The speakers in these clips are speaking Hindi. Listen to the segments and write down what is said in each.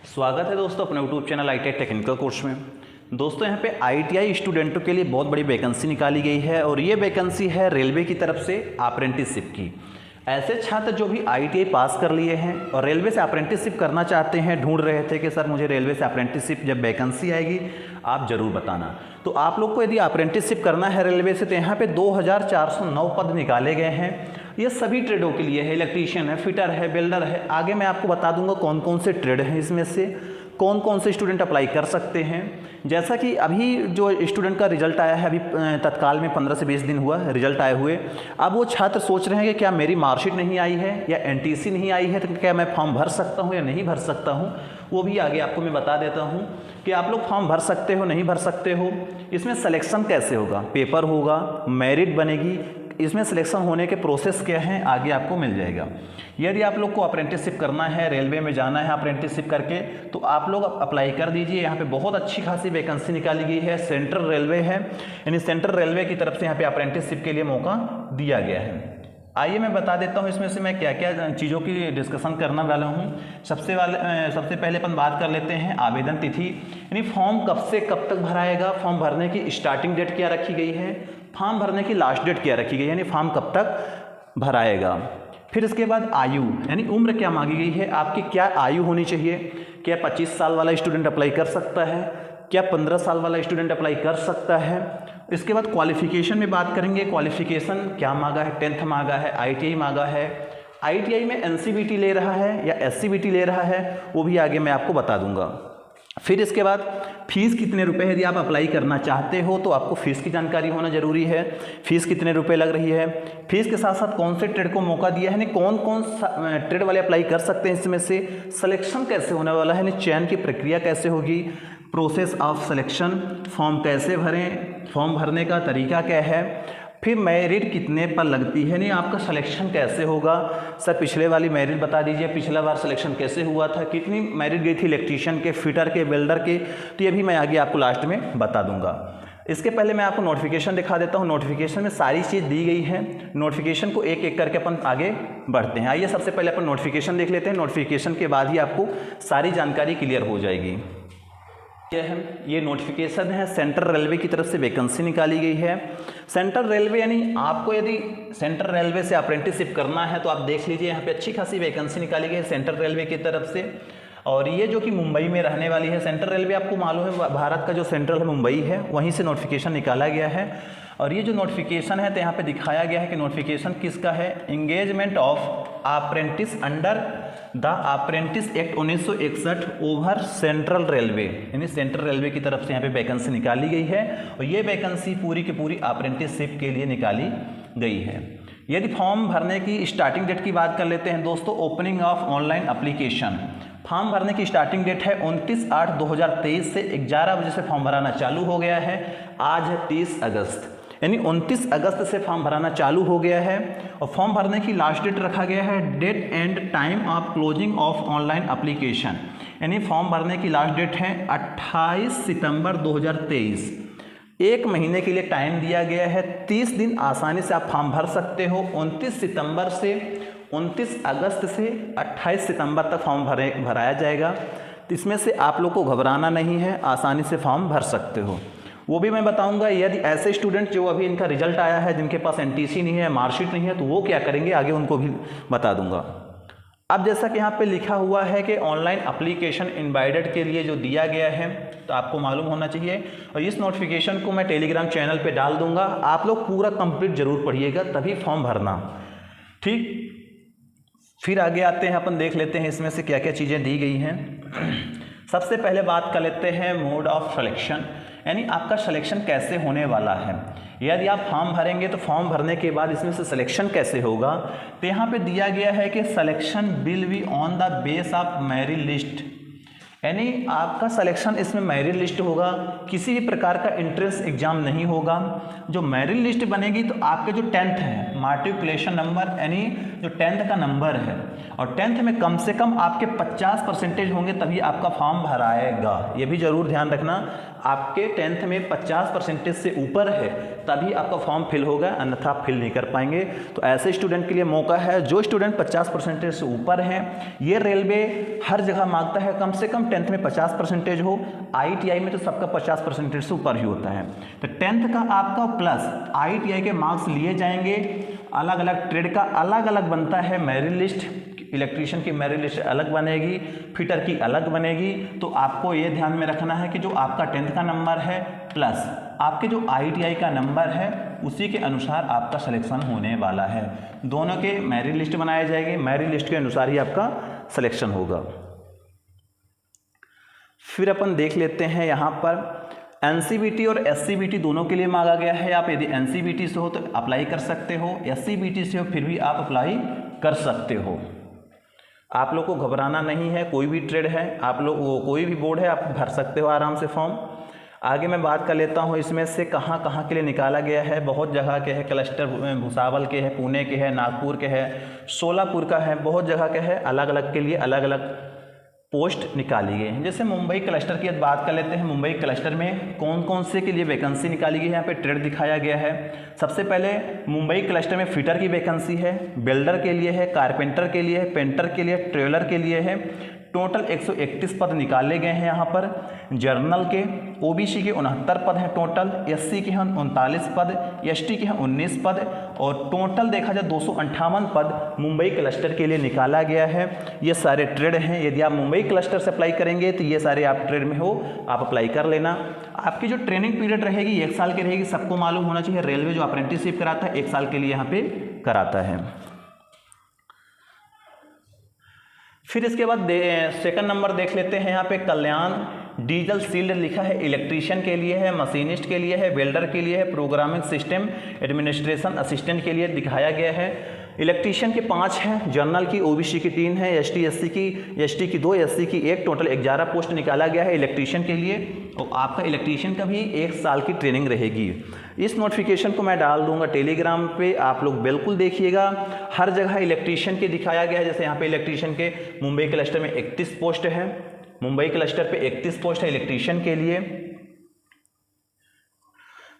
स्वागत है दोस्तों अपने YouTube channel ITI technical course में। दोस्तों यहाँ पे ITI स्टूडेंटों के लिए बहुत बड़ी वैकेंसी निकाली गई है और ये वैकेंसी है रेलवे की तरफ से अप्रेंटिसशिप की। ऐसे छात्र जो भी ITI पास कर लिए हैं और रेलवे से अप्रेंटिसशिप करना चाहते हैं, ढूंढ रहे थे कि सर मुझे रेलवे से अप्रेंटिसशिप जब वैकेंसी आएगी आप ज़रूर बताना। तो आप लोग को यदि अप्रेंटिसशिप करना है रेलवे से तो यहाँ पे 2409 पद निकाले गए हैं। ये सभी ट्रेडों के लिए है, इलेक्ट्रीशियन है, फिटर है, बिल्डर है। आगे मैं आपको बता दूंगा कौन कौन से ट्रेड हैं, इसमें से कौन कौन से स्टूडेंट अप्लाई कर सकते हैं। जैसा कि अभी जो स्टूडेंट का रिजल्ट आया है, अभी तत्काल में 15 से 20 दिन हुआ रिजल्ट आए हुए। अब वो छात्र सोच रहे हैं कि क्या मेरी मार्कशीट नहीं आई है या NTC नहीं आई है, तो क्या मैं फॉर्म भर सकता हूँ या नहीं भर सकता हूँ, वो भी आगे आपको मैं बता देता हूँ कि आप लोग फॉर्म भर सकते हो नहीं भर सकते हो। इसमें सिलेक्शन कैसे होगा, पेपर होगा, मेरिट बनेगी, इसमें सिलेक्शन होने के प्रोसेस क्या हैं आगे आपको मिल जाएगा। यदि आप लोग को अप्रेंटिसशिप करना है, रेलवे में जाना है अप्रेंटिसशिप करके, तो आप लोग अप्लाई कर दीजिए। यहाँ पे बहुत अच्छी खासी वैकेंसी निकाली गई है, सेंट्रल रेलवे है, यानी सेंट्रल रेलवे की तरफ से यहाँ पे अप्रेंटिसशिप के लिए मौका दिया गया है। आइए मैं बता देता हूँ इसमें से मैं क्या क्या चीज़ों की डिस्कशन करने वाला हूँ। सबसे पहले अपन बात कर लेते हैं आवेदन तिथि, यानी फॉर्म कब से कब तक भराएगा, फॉर्म भरने की स्टार्टिंग डेट क्या रखी गई है, फॉर्म भरने की लास्ट डेट क्या रखी गई है, यानी फॉर्म कब तक भराएगा। फिर इसके बाद आयु यानी उम्र क्या मांगी गई है, आपकी क्या आयु होनी चाहिए, क्या 25 साल वाला स्टूडेंट अप्लाई कर सकता है, क्या 15 साल वाला स्टूडेंट अप्लाई कर सकता है। इसके बाद क्वालिफिकेशन में बात करेंगे, क्वालिफिकेशन क्या मांगा है, 10th मांगा है, ITI मांगा है, ITI में NCVT ले रहा है या SCVT ले रहा है, वो भी आगे मैं आपको बता दूंगा। फिर इसके बाद फीस कितने रुपए, यदि आप अप्लाई करना चाहते हो तो आपको फीस की जानकारी होना जरूरी है। फीस कितने रुपए लग रही है, फीस के साथ साथ कौन से ट्रेड को मौका दिया है, यानी कौन कौन ट्रेड वाले अप्लाई कर सकते हैं इसमें से, सिलेक्शन कैसे होने वाला है, यानी चयन की प्रक्रिया कैसे होगी, प्रोसेस ऑफ सिलेक्शन, फॉर्म कैसे भरें, फॉर्म भरने का तरीका क्या है, फिर मेरिट कितने पर लगती है, नहीं आपका सिलेक्शन कैसे होगा। सर पिछले वाली मेरिट बता दीजिए, पिछला बार सिलेक्शन कैसे हुआ था, कितनी मेरिट गई थी इलेक्ट्रीशियन के, फिटर के, बिल्डर के, तो ये भी मैं आगे आपको लास्ट में बता दूंगा। इसके पहले मैं आपको नोटिफिकेशन दिखा देता हूँ। नोटिफिकेशन में सारी चीज़ दी गई है, नोटिफिकेशन को एक एक करके अपन आगे बढ़ते हैं। आइए सबसे पहले अपन नोटिफिकेशन देख लेते हैं, नोटिफिकेशन के बाद ही आपको सारी जानकारी क्लियर हो जाएगी। ये नोटिफिकेशन है, सेंट्रल रेलवे की तरफ से वैकेंसी निकाली गई है। सेंट्रल रेलवे यानी आपको यदि सेंट्रल रेलवे से अप्रेंटिसशिप करना है तो आप देख लीजिए, यहाँ पे अच्छी खासी वैकेंसी निकाली गई है सेंट्रल रेलवे की तरफ से। और ये जो कि मुंबई में रहने वाली है, सेंट्रल रेलवे आपको मालूम है भारत का जो सेंट्रल है मुंबई है, वहीं से नोटिफिकेशन निकाला गया है। और ये जो नोटिफिकेशन है तो यहाँ पे दिखाया गया है कि नोटिफिकेशन किसका है, engagement of apprentice under the apprentice act 1961 over central railway, यानी सेंट्रल रेलवे की तरफ से यहाँ पे वैकेंसी निकाली गई है। और ये वैकेंसी पूरी की पूरी अप्रेंटिसशिप के लिए निकाली गई है। यदि फॉर्म भरने की स्टार्टिंग डेट की बात कर लेते हैं दोस्तों, opening of online application, form भरने की स्टार्टिंग डेट है 29/8/2023 से 11 बजे से फॉर्म भराना चालू हो गया है। आज है 30 अगस्त, यानी 29 अगस्त से फॉर्म भराना चालू हो गया है। और फॉर्म भरने की लास्ट डेट रखा गया है date and time of closing of online application, यानी फॉर्म भरने की लास्ट डेट है 28 सितंबर 2023। एक महीने के लिए टाइम दिया गया है, 30 दिन आसानी से आप फॉर्म भर सकते हो। 29 सितंबर से 29 अगस्त से 28 सितंबर तक फॉर्म भराया जाएगा। तो इसमें से आप लोग को घबराना नहीं है, आसानी से फॉर्म भर सकते हो। वो भी मैं बताऊंगा। यदि ऐसे स्टूडेंट जो अभी इनका रिजल्ट आया है, जिनके पास NTC नहीं है, मार्कशीट नहीं है, तो वो क्या करेंगे आगे उनको भी बता दूंगा। अब जैसा कि यहाँ पे लिखा हुआ है कि ऑनलाइन एप्लीकेशन इनवाइटेड के लिए जो दिया गया है, तो आपको मालूम होना चाहिए। और इस नोटिफिकेशन को मैं टेलीग्राम चैनल पे डाल दूंगा, आप लोग पूरा कंप्लीट जरूर पढ़िएगा तभी फॉर्म भरना, ठीक। फिर आगे आते हैं, अपन देख लेते हैं इसमें से क्या क्या चीज़ें दी गई हैं। सबसे पहले बात कर लेते हैं मोड ऑफ सिलेक्शन, यानी आपका सिलेक्शन कैसे होने वाला है। यदि आप फॉर्म भरेंगे तो फॉर्म भरने के बाद इसमें से सिलेक्शन कैसे होगा, तो यहाँ पे दिया गया है कि selection will be on the base of merit list, यानी आपका सिलेक्शन इसमें मेरिट लिस्ट होगा, किसी भी प्रकार का एंट्रेंस एग्जाम नहीं होगा। जो मेरिट लिस्ट बनेगी तो आपके जो 10th है मैट्रिकुलेशन नंबर, यानी जो 10th का नंबर है, और 10th में कम से कम आपके 50% होंगे तभी आपका फॉर्म भराएगा। ये भी जरूर ध्यान रखना, आपके 10th में 50% से ऊपर है तभी आपका फॉर्म फिल होगा, अन्यथा आप फिल नहीं कर पाएंगे। तो ऐसे स्टूडेंट के लिए मौका है, जो स्टूडेंट 50% से ऊपर हैं। ये रेलवे हर जगह मांगता है कम से कम टेंथ में 50% हो, ITI में तो सबका 50% से ऊपर ही होता है। तो टेंथ का आपका प्लस ITI के मार्क्स लिए जाएंगे। अलग अलग ट्रेड का अलग अलग बनता है मेरिट लिस्ट, इलेक्ट्रीशियन की मेरिट लिस्ट अलग बनेगी, फिटर की अलग बनेगी। तो आपको ये ध्यान में रखना है कि जो आपका टेंथ का नंबर है प्लस आपके जो ITI का नंबर है उसी के अनुसार आपका सिलेक्शन होने वाला है। दोनों के मेरिट लिस्ट बनाए जाएंगे, मेरिट लिस्ट के अनुसार ही आपका सिलेक्शन होगा। फिर अपन देख लेते हैं यहाँ पर NCVT और SCVT दोनों के लिए मांगा गया है। आप यदि NCVT से हो तो अप्लाई कर सकते हो, SCVT से हो फिर भी आप अप्लाई कर सकते हो। आप लोग को घबराना नहीं है, कोई भी ट्रेड है, आप लोग कोई भी बोर्ड है, आप भर सकते हो आराम से फॉर्म। आगे मैं बात कर लेता हूँ इसमें से कहाँ कहाँ के लिए निकाला गया है। बहुत जगह के है, क्लस्टर भुसावल के है, पुणे के है, नागपुर के है, सोलापुर का है, बहुत जगह के है, अलग अलग के लिए अलग अलग पोस्ट निकाली गई हैं। जैसे मुंबई क्लस्टर की बात कर लेते हैं। मुंबई क्लस्टर में कौन कौन से के लिए वैकेंसी निकाली गई है, यहाँ पे ट्रेड दिखाया गया है। सबसे पहले मुंबई क्लस्टर में फिटर की वैकेंसी है, बिल्डर के लिए है, कारपेंटर के लिए है, पेंटर के लिए, ट्रेलर के लिए है। टोटल 131 पद निकाले गए हैं यहाँ पर। जर्नल के OBC के 69 पद हैं टोटल, SC के हैं 39 पद, ST के हैं 19 पद और टोटल देखा जाए 258 पद मुंबई क्लस्टर के लिए निकाला गया है। ये सारे ट्रेड हैं। यदि आप मुंबई क्लस्टर से अप्लाई करेंगे तो ये सारे आप ट्रेड में हो, आप अप्लाई कर लेना। आपकी जो ट्रेनिंग पीरियड रहेगी 1 साल की रहेगी, सबको मालूम होना चाहिए। रेलवे जो अप्रेंटिसशिप कराता है 1 साल के लिए यहाँ पे कराता है। फिर इसके बाद सेकंड नंबर देख लेते हैं। यहाँ पे कल्याण डीजल सील्ड लिखा है, इलेक्ट्रीशियन के लिए है, मशीनिस्ट के लिए है, वेल्डर के लिए है, प्रोग्रामिंग सिस्टम एडमिनिस्ट्रेशन असिस्टेंट के लिए दिखाया गया है। इलेक्ट्रीशियन के 5 हैं, जनरल की OBC की 3 है, ST की 2, SC की 1, टोटल 11 पोस्ट निकाला गया है इलेक्ट्रीशियन के लिए। और आपका इलेक्ट्रीशियन का भी 1 साल की ट्रेनिंग रहेगी। इस नोटिफिकेशन को मैं डाल दूंगा टेलीग्राम पे, आप लोग बिल्कुल देखिएगा। हर जगह इलेक्ट्रीशियन के दिखाया गया है। जैसे यहाँ पे इलेक्ट्रीशियन के मुंबई क्लस्टर में 31 पोस्ट है, मुंबई क्लस्टर पे 31 पोस्ट है इलेक्ट्रीशियन के लिए।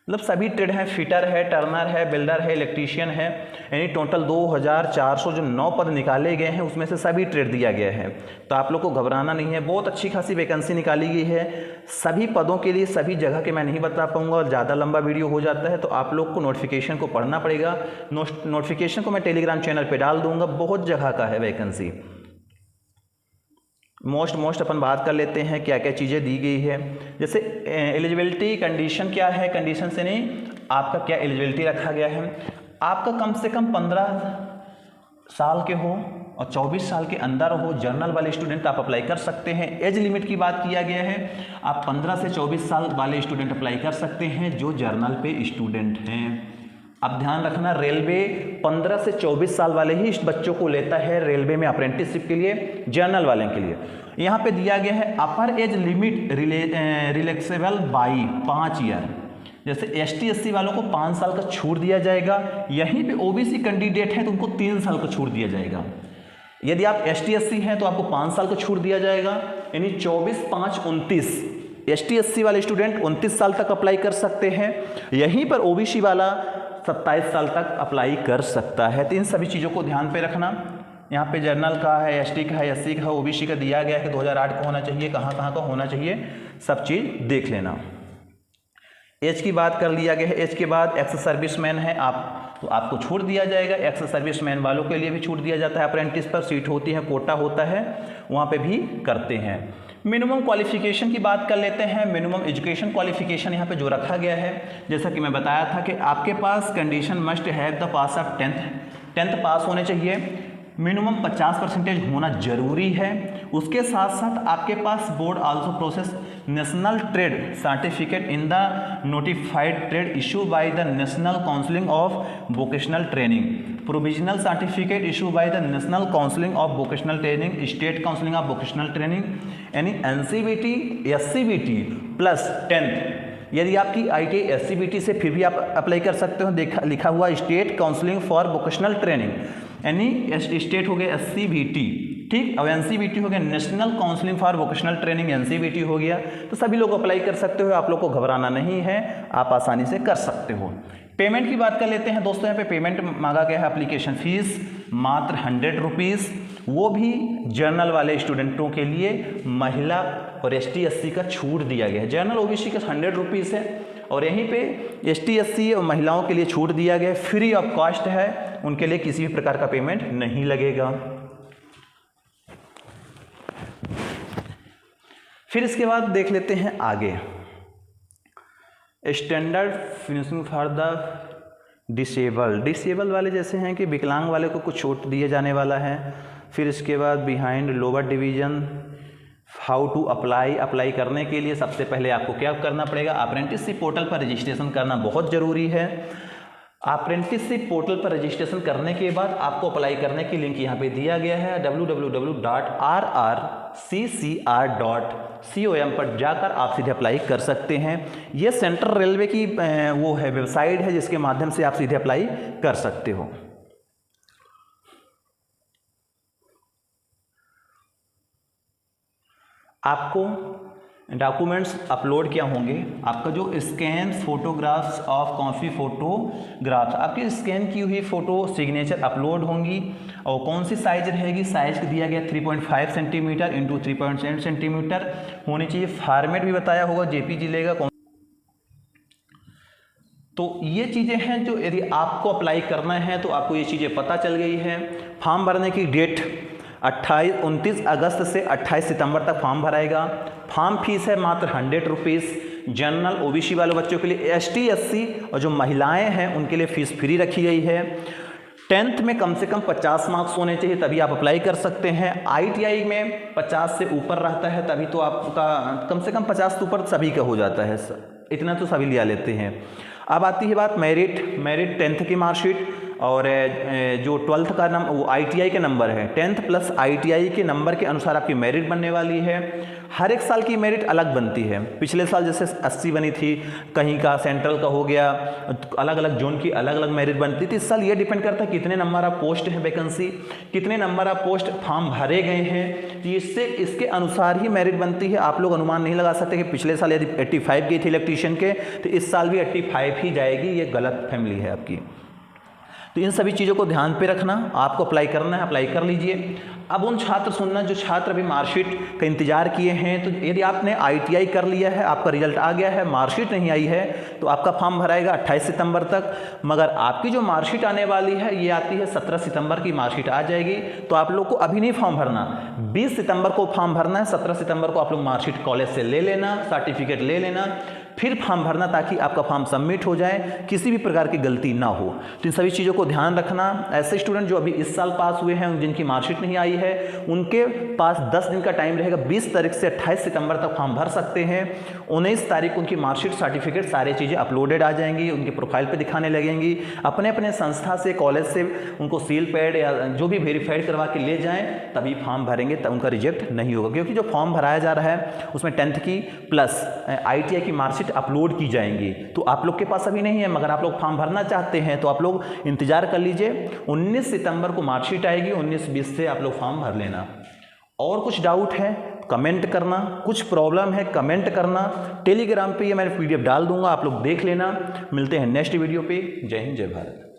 मतलब सभी ट्रेड हैं, फिटर है, टर्नर है, बिल्डर है, इलेक्ट्रीशियन है, यानी टोटल 2409 पद निकाले गए हैं, उसमें से सभी ट्रेड दिया गया है। तो आप लोग को घबराना नहीं है, बहुत अच्छी खासी वैकेंसी निकाली गई है सभी पदों के लिए। सभी जगह के मैं नहीं बता पाऊंगा और ज़्यादा लंबा वीडियो हो जाता है, तो आप लोग को नोटिफिकेशन को पढ़ना पड़ेगा। नोटिफिकेशन को मैं टेलीग्राम चैनल पर डाल दूंगा, बहुत जगह का है वैकेंसी। मोस्ट अपन बात कर लेते हैं क्या क्या चीज़ें दी गई है। जैसे एलिजिबिलिटी कंडीशन क्या है, कंडीशन से नहीं, आपका क्या एलिजिबिलिटी रखा गया है। आपका कम से कम 15 साल के हो और 24 साल के अंदर हो। जर्नल वाले स्टूडेंट आप अप्लाई कर सकते हैं। एज लिमिट की बात किया गया है, आप 15 से 24 साल वाले स्टूडेंट अप्लाई कर सकते हैं जो जर्नल पे स्टूडेंट हैं। अब ध्यान रखना, रेलवे 15 से 24 साल वाले ही बच्चों को लेता है रेलवे में अप्रेंटिसशिप के लिए, जर्नल वाले के लिए। यहाँ पे दिया गया है अपर age limit relaxable by 5 year. जैसे ST SC वालों को 5 साल का छूट दिया जाएगा, यहीं पे OBC कैंडिडेट हैं तो उनको 3 साल का छूट दिया जाएगा। यदि आप ST SC हैं तो आपको 5 साल का छूट दिया जाएगा, यानी 24, 5, 29। ST SC वाले स्टूडेंट 29 साल तक अप्लाई कर सकते हैं। यहीं पर OBC वाला 27 साल तक अप्लाई कर सकता है। तो इन सभी चीज़ों को ध्यान पे रखना। यहाँ पे जर्नल का है, ST का है, SC का है, OBC का दिया गया है कि 2008 का होना चाहिए, कहाँ का होना चाहिए, सब चीज़ देख लेना। एज की बात कर लिया गया है। एज के बाद एक्स सर्विसमैन है आप, तो आपको छूट दिया जाएगा। एक्स सर्विसमैन वालों के लिए भी छूट दिया जाता है। अप्रेंटिस पर सीट होती है, कोटा होता है, वहाँ पे भी करते हैं। मिनिमम क्वालिफिकेशन की बात कर लेते हैं। मिनिमम एजुकेशन क्वालिफिकेशन यहाँ पे जो रखा गया है, जैसा कि मैं बताया था कि आपके पास condition must have the pass of 10th pass होने चाहिए। मिनिमम 50% होना जरूरी है। उसके साथ साथ आपके पास board also process national trade certificate in the notified trade issue by the national council of vocational training, provisional certificate issue by the national council of vocational training, state council of vocational training, यानी NCVT SCVT प्लस 10th। यदि आपकी ITI SCVT से फिर भी आप अप्लाई कर सकते हो। लिखा हुआ state counselling for vocational training, यानी स्टेट हो गया SCVT, ठीक। अब NCVT हो गया national counselling for vocational training, NCVT हो गया। तो सभी लोग अप्लाई कर सकते हो, आप लोग को घबराना नहीं है, आप आसानी से कर सकते हो। पेमेंट की बात कर लेते हैं दोस्तों। यहाँ पे पेमेंट मांगा गया है, एप्लीकेशन फीस मात्र 100 रुपीज़। वो भी जर्नल वाले स्टूडेंटों के लिए महिला और ST SC का छूट दिया गया है। जर्नल OBC का 100 रुपीज़ है और यहीं पे ST SC और महिलाओं के लिए छूट दिया गया है, फ्री ऑफ कॉस्ट है, उनके लिए किसी भी प्रकार का पेमेंट नहीं लगेगा। फिर इसके बाद देख लेते हैं आगे, standard finishing for the disable वाले जैसे हैं कि विकलांग वाले को कुछ छूट दिया जाने वाला है। फिर इसके बाद behind lower division, how to apply करने के लिए सबसे पहले आपको क्या करना पड़ेगा, अप्रेंटिसशिप पोर्टल पर रजिस्ट्रेशन करना बहुत ज़रूरी है। अप्रेंटिसशिप पोर्टल पर रजिस्ट्रेशन करने के बाद आपको अप्लाई करने की लिंक यहाँ पे दिया गया है, www.rrccr.com पर जाकर आप सीधे अप्लाई कर सकते हैं। ये सेंट्रल रेलवे की वो है वेबसाइट है जिसके माध्यम से आप सीधे अप्लाई कर सकते हो। आपको डॉक्यूमेंट्स अपलोड क्या होंगे, आपका जो scan photographs of copy photographs, आपकी स्कैन की हुई फ़ोटो सिग्नेचर अपलोड होंगी और कौन सी साइज रहेगी, साइज दिया गया 3.5 सेंटीमीटर इंटू 3.7 सेंटीमीटर होनी चाहिए। फॉर्मेट भी बताया होगा, JPG लेगा कौन। तो ये चीज़ें हैं जो यदि आपको अप्लाई करना है तो आपको ये चीज़ें पता चल गई है। फॉर्म भरने की डेट 29 अगस्त से 28 सितंबर तक फॉर्म भराएगा। फॉर्म फीस है मात्र 100 रुपीज़। जनरल OBC वाले बच्चों के लिए, ST SC और जो महिलाएं हैं उनके लिए फ़ीस फ्री रखी गई है। 10th में कम से कम 50 मार्क्स होने चाहिए तभी आप अप्लाई कर सकते हैं। ITI में 50 से ऊपर रहता है तभी तो आपका कम से कम 50 से ऊपर सभी का हो जाता है, इतना तो सभी लिया लेते हैं। अब आती है बात मेरिट 10th की मार्कशीट और जो 12th का वो ITI के नंबर है, 10th प्लस ITI के नंबर के अनुसार आपकी मेरिट बनने वाली है। हर एक साल की मेरिट अलग बनती है। पिछले साल जैसे 80 बनी थी, कहीं का सेंट्रल का हो गया, अलग अलग जोन की अलग अलग मेरिट बनती थी। इस साल ये डिपेंड करता है कितने नंबर आप पोस्ट हैं, वैकेंसी कितने नंबर आप पोस्ट फॉर्म भरे गए हैं, तो इसके अनुसार ही मेरिट बनती है। आप लोग अनुमान नहीं लगा सकते कि पिछले साल यदि 85 गई थी इलेक्ट्रीशियन के तो इस साल भी 85 ही जाएगी, ये गलत फैमिली है आपकी। तो इन सभी चीज़ों को ध्यान पे रखना, आपको अप्लाई करना है, अप्लाई कर लीजिए। अब उन छात्र सुनना जो छात्र अभी मार्कशीट का इंतजार किए हैं, तो यदि आपने ITI कर लिया है, आपका रिजल्ट आ गया है, मार्कशीट नहीं आई है तो आपका फॉर्म भराएगा 28 सितंबर तक। मगर आपकी जो मार्कशीट आने वाली है ये आती है 17 सितंबर की मार्कशीट आ जाएगी। तो आप लोग को अभी नहीं फॉर्म भरना, 20 सितंबर को फॉर्म भरना है। 17 सितंबर को आप लोग मार्कशीट कॉलेज से ले लेना, सर्टिफिकेट ले लेना, फिर फॉर्म भरना ताकि आपका फॉर्म सबमिट हो जाए, किसी भी प्रकार की गलती ना हो। तो इन सभी चीज़ों को ध्यान रखना। ऐसे स्टूडेंट जो अभी इस साल पास हुए हैं, जिनकी मार्कशीट नहीं आई है, उनके पास 10 दिन का टाइम रहेगा। 20 तारीख से 28 सितंबर तक फॉर्म भर सकते हैं। 19 तारीख को उनकी मार्कशीट, सर्टिफिकेट सारी चीज़ें अपलोडेड आ जाएंगी, उनके प्रोफाइल पे दिखाने लगेंगी। अपने अपने संस्था से, कॉलेज से उनको सील पैड या जो भी वेरीफाइड करवा के ले जाएँ, तभी फॉर्म भरेंगे, तब उनका रिजेक्ट नहीं होगा। क्योंकि जो फॉर्म भराया जा रहा है उसमें 10th की प्लस ITI की मार्कशीट अपलोड की जाएंगी। तो आप लोग के पास अभी नहीं है, मगर आप लोग फॉर्म भरना चाहते हैं तो आप लोग इंतजार कर लीजिए। 19 सितंबर को मार्कशीट आएगी, 19-20 से आप लोग फॉर्म भर लेना। और कुछ डाउट है कमेंट करना, कुछ प्रॉब्लम है कमेंट करना। टेलीग्राम पे ये मैं PDF डाल दूंगा, आप लोग देख लेना। मिलते हैं नेक्स्ट वीडियो पे। जय हिंद, जय भारत।